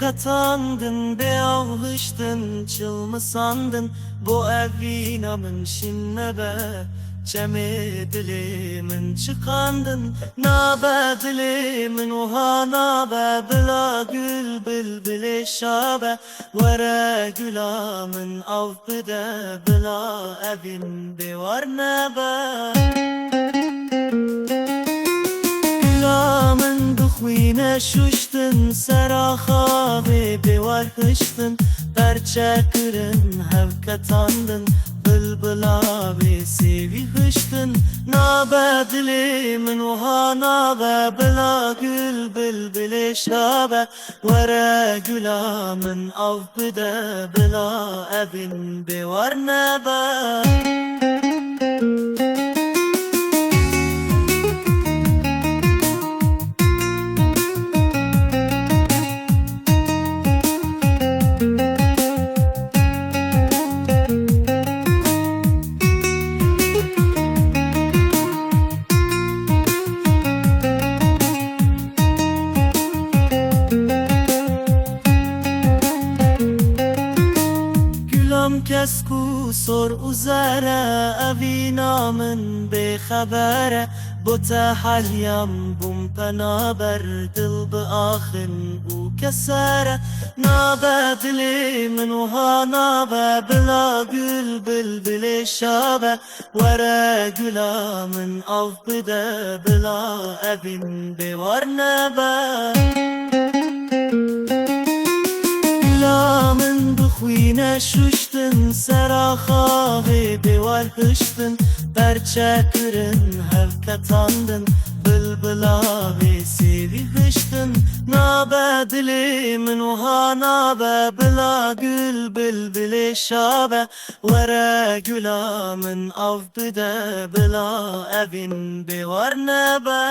katandın, be avhıştın, çıl mı sandın? Bu evinamın şinne be, Cemi dilimin çıkandın. Nabe dilimin uhana be, Bila gül bilbili şabe. Vere gülamın av bide, Bila evin divar nebe. Gülamın dukhvine şuştun, Seraha bir var hıştın. Berçekırın hevkatandın, Bılbıla bir sevi hıştın. Nabe dilimin uhana be, Bila gül bilbili şabe. Vere gülamın av bide, Bila evin divar nebe. Kesku sor uzere, evinamın bexebere. Bu tehalyam bum penaber, dil bi axin u kesere. Nabe dilimin uhana be, Bila gül bilbili şabe. Vere gülamın av bide, Bila evin divar nebe. Gülamın dukhvine şuştun, Seraha bir var hıştın. Berçekırın hevkatandın, Bılbıla bir sevi hıştın. Nabe dilimin uhana be, Bila gül bilbili şabe. Vere gülamın av bide, Bila evin divar nebe.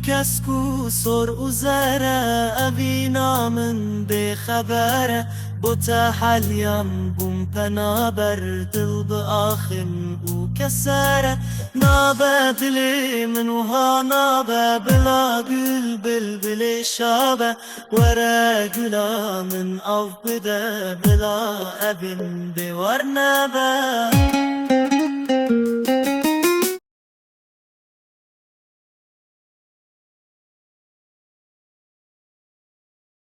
Kesku sor uzere, evinamın bexebere. Bu tehalyam bum penaber, dil bi axin u kesere. Nabe dilimin uhana be, Bila gül bilbili şabe. Vere gülamın av bide, Bila evin divar nebe.